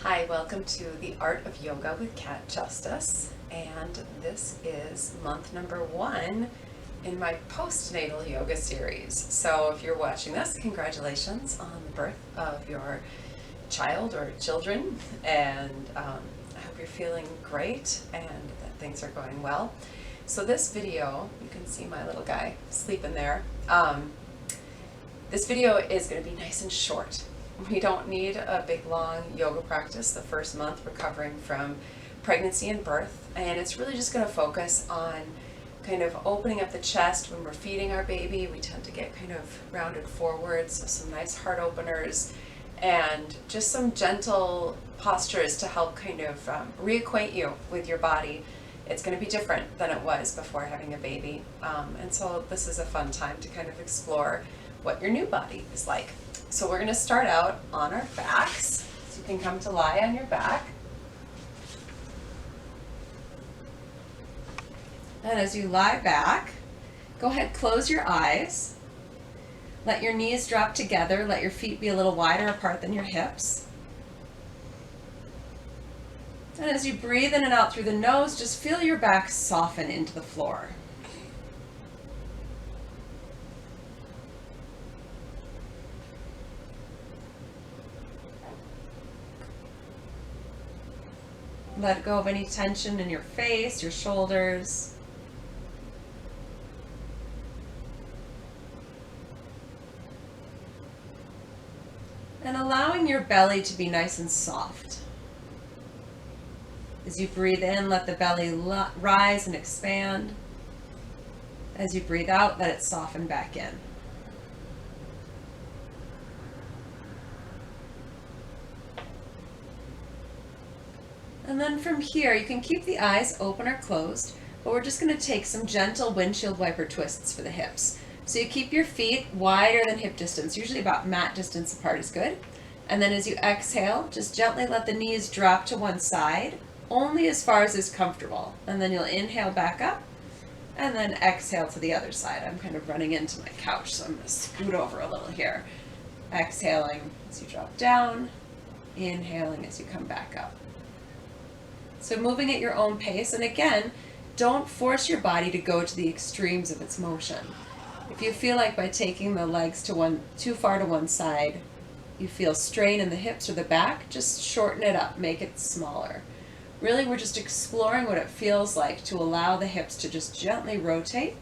Hi, welcome to the Art of Yoga with Cat Justice, and this is month number 1 in my postnatal yoga series. So if you're watching this, congratulations on the birth of your child or children, and I hope you're feeling great and that things are going well. So this video, you can see my little guy sleeping there. This video is going to be nice and short. We don't need a big long yoga practice the first month recovering from pregnancy and birth, and it's really just going to focus on kind of opening up the chest. When we're feeding our baby, we tend to get kind of rounded forwards, so some nice heart openers and just some gentle postures to help kind of reacquaint you with your body. It's going to be different than it was before having a baby, and so this is a fun time to kind of explore what your new body is like. So we're going to start out on our backs. So you can come to lie on your back. And as you lie back, go ahead, close your eyes. Let your knees drop together. Let your feet be a little wider apart than your hips. And as you breathe in and out through the nose, just feel your back soften into the floor. Let go of any tension in your face, your shoulders. And allowing your belly to be nice and soft. As you breathe in, let the belly rise and expand. As you breathe out, let it soften back in. And then from here, you can keep the eyes open or closed, but we're just going to take some gentle windshield wiper twists for the hips. So you keep your feet wider than hip distance, usually about mat distance apart is good. And then as you exhale, just gently let the knees drop to one side, only as far as is comfortable. And then you'll inhale back up, and then exhale to the other side. I'm kind of running into my couch, so I'm going to scoot over a little here. Exhaling as you drop down, inhaling as you come back up. So moving at your own pace, and again, don't force your body to go to the extremes of its motion. If you feel like by taking the legs too far to one side, you feel strain in the hips or the back, just shorten it up, make it smaller. Really, we're just exploring what it feels like to allow the hips to just gently rotate.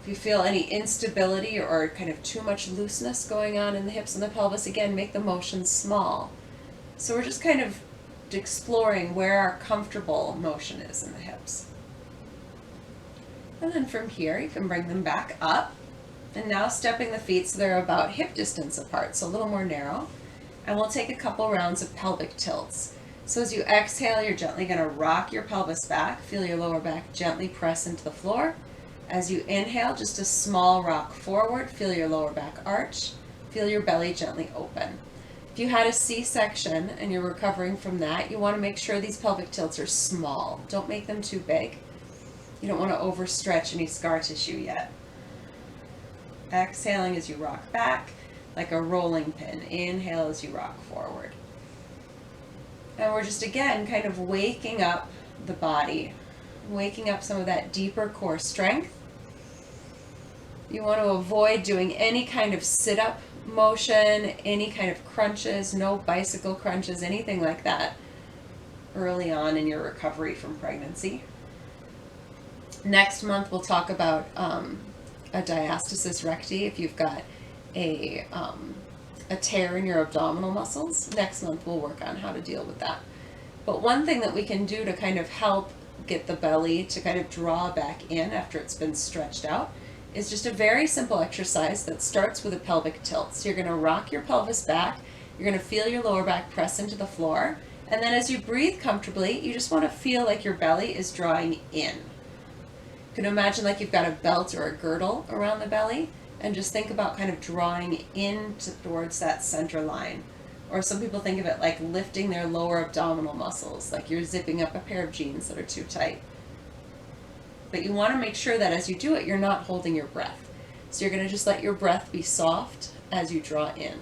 If you feel any instability or kind of too much looseness going on in the hips and the pelvis, again, make the motion small. So we're just kind of exploring where our comfortable motion is in the hips. And then from here, you can bring them back up. And now stepping the feet so they're about hip distance apart, so a little more narrow. And we'll take a couple rounds of pelvic tilts. So as you exhale, you're gently going to rock your pelvis back. Feel your lower back gently press into the floor. As you inhale, just a small rock forward. Feel your lower back arch. Feel your belly gently open. If you had a C-section and you're recovering from that, you want to make sure these pelvic tilts are small. Don't make them too big. You don't want to overstretch any scar tissue yet. Exhaling as you rock back like a rolling pin. Inhale as you rock forward. And we're just, again, kind of waking up the body, waking up some of that deeper core strength. You want to avoid doing any kind of sit-up motion, any kind of crunches, no bicycle crunches, anything like that early on in your recovery from pregnancy. Next month we'll talk about a diastasis recti if you've got a tear in your abdominal muscles. Next month we'll work on how to deal with that. But one thing that we can do to kind of help get the belly to kind of draw back in after it's been stretched out is just a very simple exercise that starts with a pelvic tilt. So you're going to rock your pelvis back, you're going to feel your lower back press into the floor, and then as you breathe comfortably, you just want to feel like your belly is drawing in. You can imagine like you've got a belt or a girdle around the belly, and just think about kind of drawing in towards that center line. Or some people think of it like lifting their lower abdominal muscles, like you're zipping up a pair of jeans that are too tight. But you want to make sure that as you do it, you're not holding your breath. So you're going to just let your breath be soft as you draw in.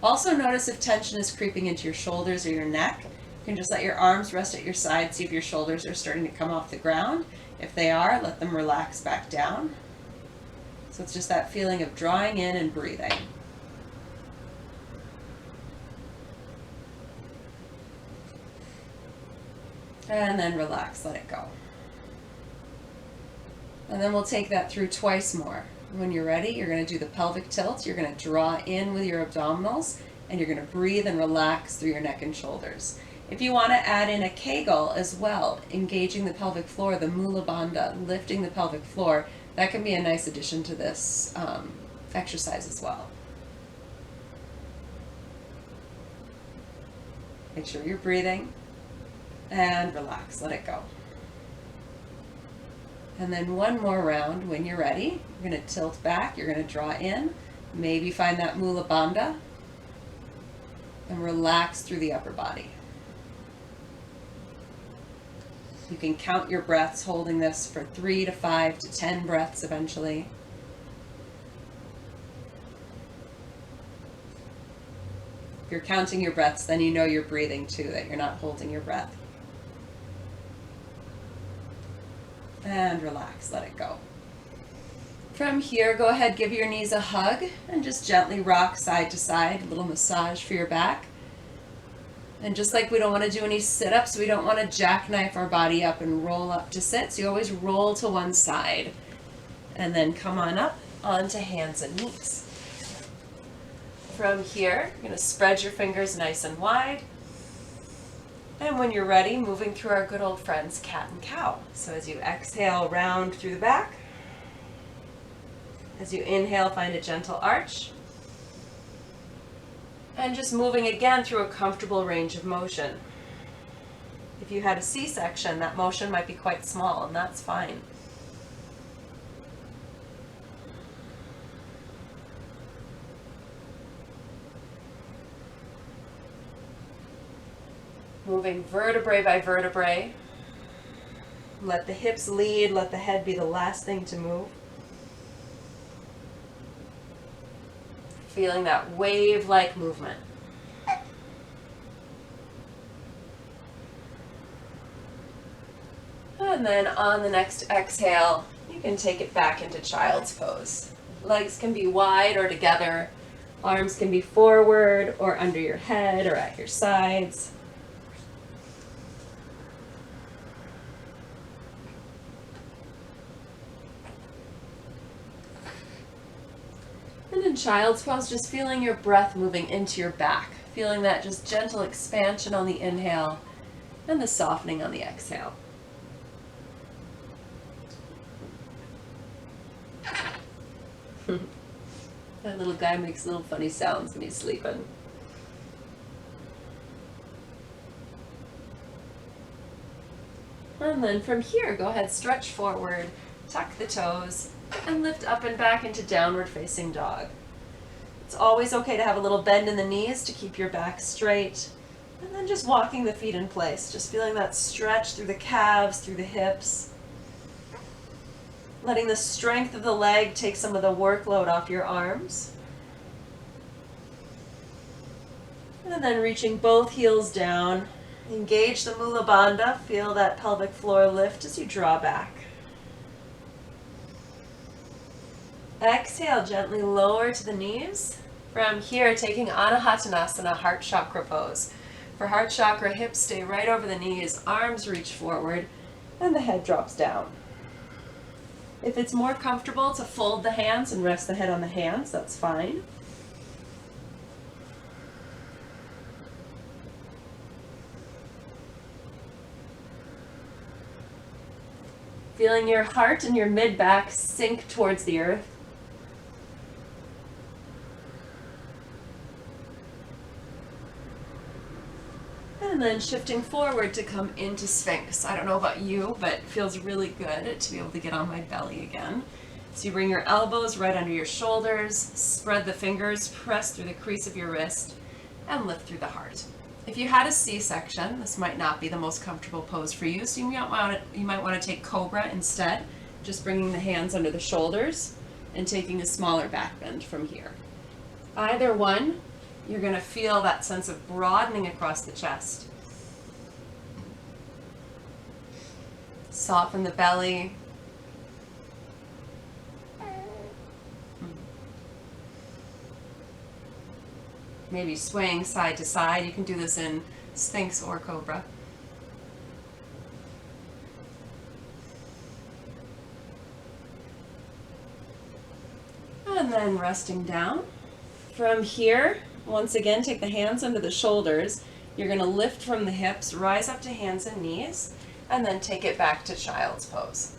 Also notice if tension is creeping into your shoulders or your neck. You can just let your arms rest at your side, see if your shoulders are starting to come off the ground. If they are, let them relax back down. So it's just that feeling of drawing in and breathing. And then relax, let it go. And then we'll take that through twice more. When you're ready, you're going to do the pelvic tilt. You're going to draw in with your abdominals, and you're going to breathe and relax through your neck and shoulders. If you want to add in a Kegel as well, engaging the pelvic floor, the Mula Bandha, lifting the pelvic floor, that can be a nice addition to this exercise as well. Make sure you're breathing and relax, let it go. And then one more round when you're ready. You're going to tilt back, you're going to draw in, maybe find that Mula Bandha, and relax through the upper body. You can count your breaths, holding this for 3 to 5 to 10 breaths eventually. If you're counting your breaths, then you know you're breathing too, that you're not holding your breath. And relax, let it go. From here, go ahead, give your knees a hug and just gently rock side to side, a little massage for your back. And just like we don't want to do any sit-ups, we don't want to jackknife our body up and roll up to sit. So you always roll to one side and then come on up onto hands and knees. From here, you're going to spread your fingers nice and wide. And when you're ready, moving through our good old friends, cat and cow. So as you exhale, round through the back. As you inhale, find a gentle arch. And just moving again through a comfortable range of motion. If you had a C-section, that motion might be quite small, and that's fine. Moving vertebrae by vertebrae. Let the hips lead, let the head be the last thing to move. Feeling that wave-like movement. And then on the next exhale, you can take it back into child's pose. Legs can be wide or together. Arms can be forward or under your head or at your sides. And in child's pose, just feeling your breath moving into your back, feeling that just gentle expansion on the inhale and the softening on the exhale. That little guy makes little funny sounds when he's sleeping. And then from here, go ahead, stretch forward, tuck the toes, and lift up and back into downward facing dog. It's always okay to have a little bend in the knees to keep your back straight. And then just walking the feet in place, just feeling that stretch through the calves, through the hips. Letting the strength of the leg take some of the workload off your arms. And then reaching both heels down. Engage the Mula Bandha. Feel that pelvic floor lift as you draw back. Exhale, gently lower to the knees. From here, taking Anahatanasana, heart chakra pose. For heart chakra, hips stay right over the knees, arms reach forward, and the head drops down. If it's more comfortable to fold the hands and rest the head on the hands, that's fine. Feeling your heart and your mid-back sink towards the earth. And then shifting forward to come into Sphinx. I don't know about you, but it feels really good to be able to get on my belly again. So you bring your elbows right under your shoulders, spread the fingers, press through the crease of your wrist, and lift through the heart. If you had a C-section, this might not be the most comfortable pose for you, so you might want to take Cobra instead, just bringing the hands under the shoulders and taking a smaller back bend from here. Either one You're going to feel that sense of broadening across the chest. Soften the belly. Maybe swaying side to side. You can do this in Sphinx or Cobra. And then resting down. From here, once again, take the hands under the shoulders. You're going to lift from the hips, rise up to hands and knees, and then take it back to child's pose.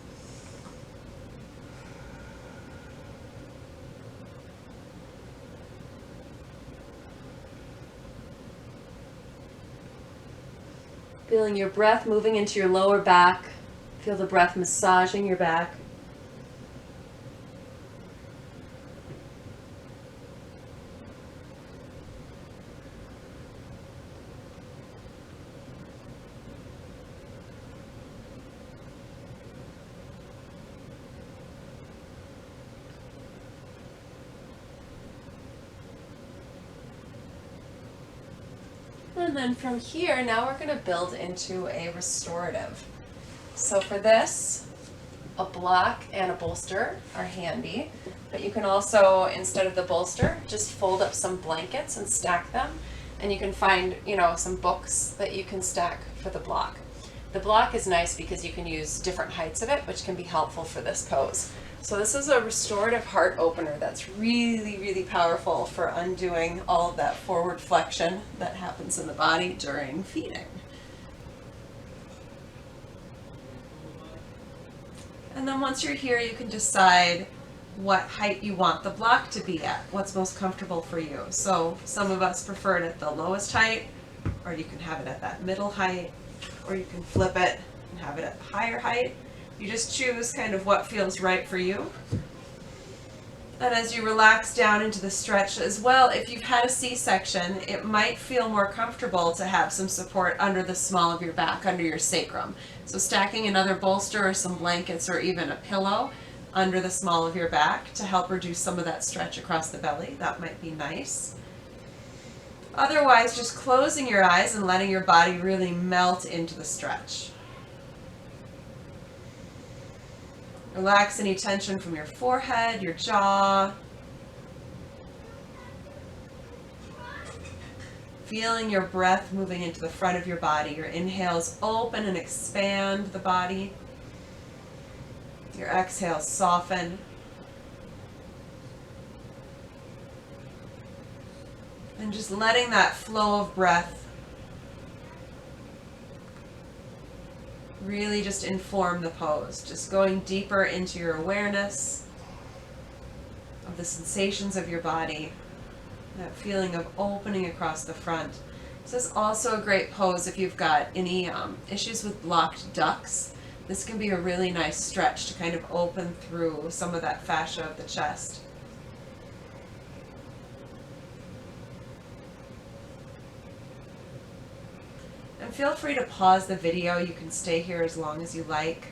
Feeling your breath moving into your lower back. Feel the breath massaging your back. And then from here, now we're going to build into a restorative. So for this, a block and a bolster are handy, but you can also, instead of the bolster, just fold up some blankets and stack them. And you can find, some books that you can stack for the block. The block is nice because you can use different heights of it, which can be helpful for this pose. So this is a restorative heart opener that's really, really powerful for undoing all of that forward flexion that happens in the body during feeding. And then once you're here, you can decide what height you want the block to be at, what's most comfortable for you. So some of us prefer it at the lowest height, or you can have it at that middle height, or you can flip it and have it at the higher height. You just choose kind of what feels right for you. And as you relax down into the stretch as well, if you've had a C-section, it might feel more comfortable to have some support under the small of your back, under your sacrum. So stacking another bolster or some blankets or even a pillow under the small of your back to help reduce some of that stretch across the belly, that might be nice. Otherwise, just closing your eyes and letting your body really melt into the stretch. Relax any tension from your forehead, your jaw. Feeling your breath moving into the front of your body. Your inhales open and expand the body. Your exhales soften. And just letting that flow of breath really just inform the pose. Just going deeper into your awareness of the sensations of your body. That feeling of opening across the front. This is also a great pose if you've got any issues with blocked ducts. This can be a really nice stretch to kind of open through some of that fascia of the chest. And feel free to pause the video. You can stay here as long as you like.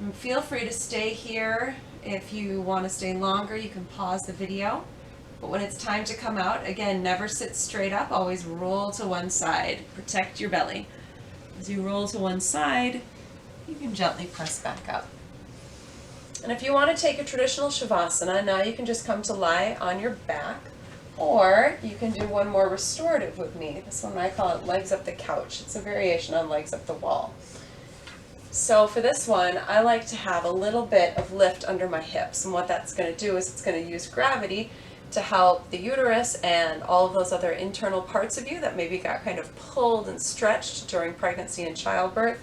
And feel free to stay here. If you want to stay longer, you can pause the video. But when it's time to come out, again, never sit straight up. Always roll to one side. Protect your belly. As you roll to one side, you can gently press back up. And if you want to take a traditional Shavasana, now you can just come to lie on your back, or you can do one more restorative with me. This one I call it legs up the couch. It's a variation on legs up the wall. So for this one, I like to have a little bit of lift under my hips. And what that's going to do is it's going to use gravity to help the uterus and all of those other internal parts of you that maybe got kind of pulled and stretched during pregnancy and childbirth.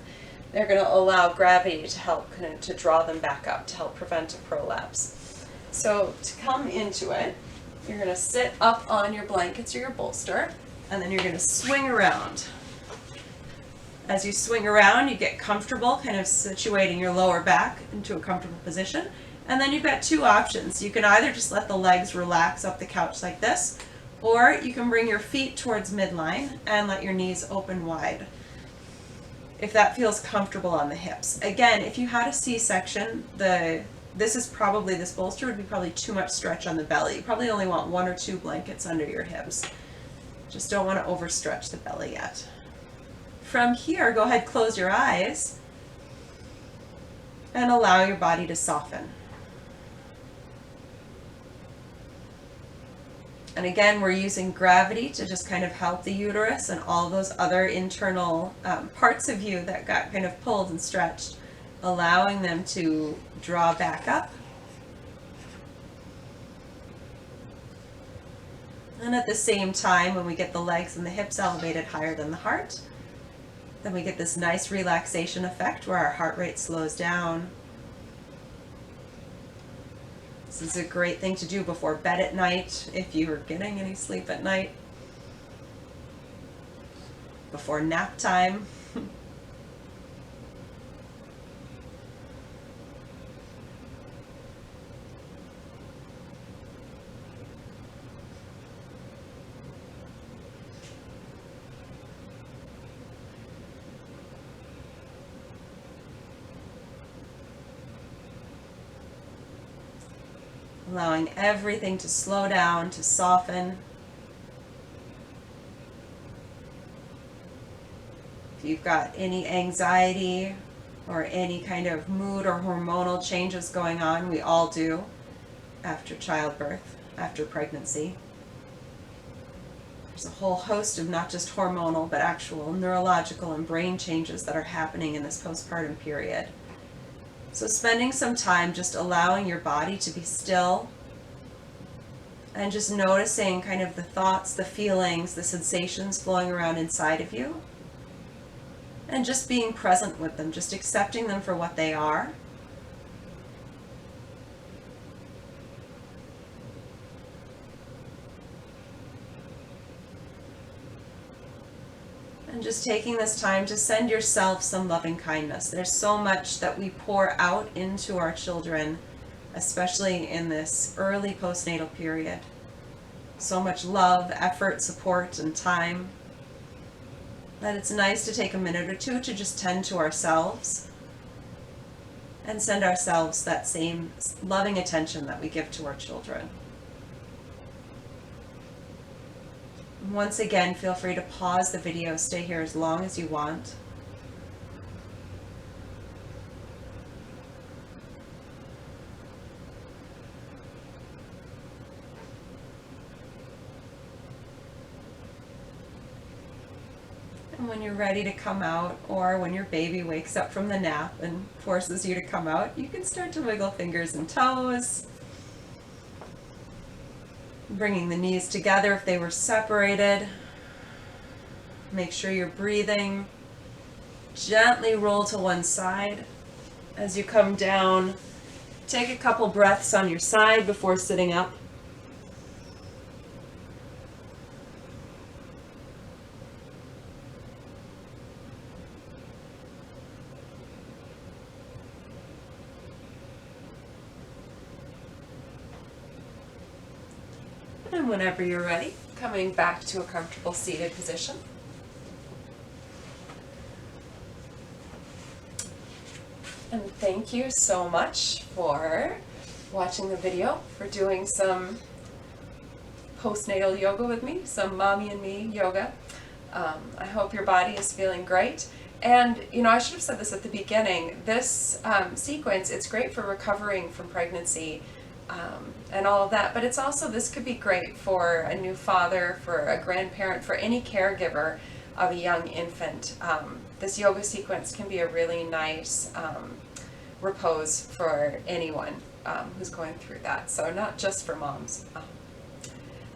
They're going to allow gravity to help to draw them back up, to help prevent a prolapse. So to come into it, you're going to sit up on your blankets or your bolster, and then you're going to swing around. As you swing around, you get comfortable, kind of situating your lower back into a comfortable position. And then you've got two options. You can either just let the legs relax up the couch like this, Or you can bring your feet towards midline and let your knees open wide, if that feels comfortable on the hips. Again, if you had a C-section, this bolster would be probably too much stretch on the belly. You probably only want 1 or 2 blankets under your hips. Just don't want to overstretch the belly yet. From here, go ahead, close your eyes and allow your body to soften. And again, we're using gravity to just kind of help the uterus and all those other internal parts of you that got kind of pulled and stretched, allowing them to draw back up. And at the same time, when we get the legs and the hips elevated higher than the heart, then we get this nice relaxation effect where our heart rate slows down. This is a great thing to do before bed at night, if you are getting any sleep at night. Before nap time. Allowing everything to slow down, to soften. If you've got any anxiety or any kind of mood or hormonal changes going on, we all do after childbirth, after pregnancy. There's a whole host of not just hormonal, but actual neurological and brain changes that are happening in this postpartum period. So spending some time just allowing your body to be still and just noticing kind of the thoughts, the feelings, the sensations flowing around inside of you, and just being present with them, just accepting them for what they are. And just taking this time to send yourself some loving kindness. There's so much that we pour out into our children, especially in this early postnatal period. So much love, effort, support, and time, that it's nice to take a minute or two to just tend to ourselves and send ourselves that same loving attention that we give to our children. Once again, feel free to pause the video, stay here as long as you want. And when you're ready to come out, or when your baby wakes up from the nap and forces you to come out, you can start to wiggle fingers and toes. Bringing the knees together if they were separated. Make sure you're breathing. Gently roll to one side as you come down. Take a couple breaths on your side before sitting up. And whenever you're ready, coming back to a comfortable seated position. And thank you so much for watching the video, for doing some postnatal yoga with me, some mommy and me yoga. I hope your body is feeling great. And, you know, I should have said this at the beginning. This sequence, it's great for recovering from pregnancy and all of that, but it's also, this could be great for a new father, for a grandparent, for any caregiver of a young infant. This yoga sequence can be a really nice repose for anyone who's going through that, so not just for moms.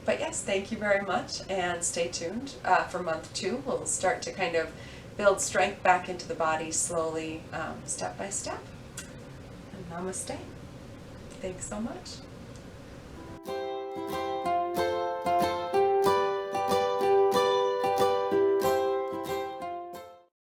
But yes, thank you very much, and stay tuned for month 2. We'll start to kind of build strength back into the body slowly, step by step. And namaste. Thanks so much.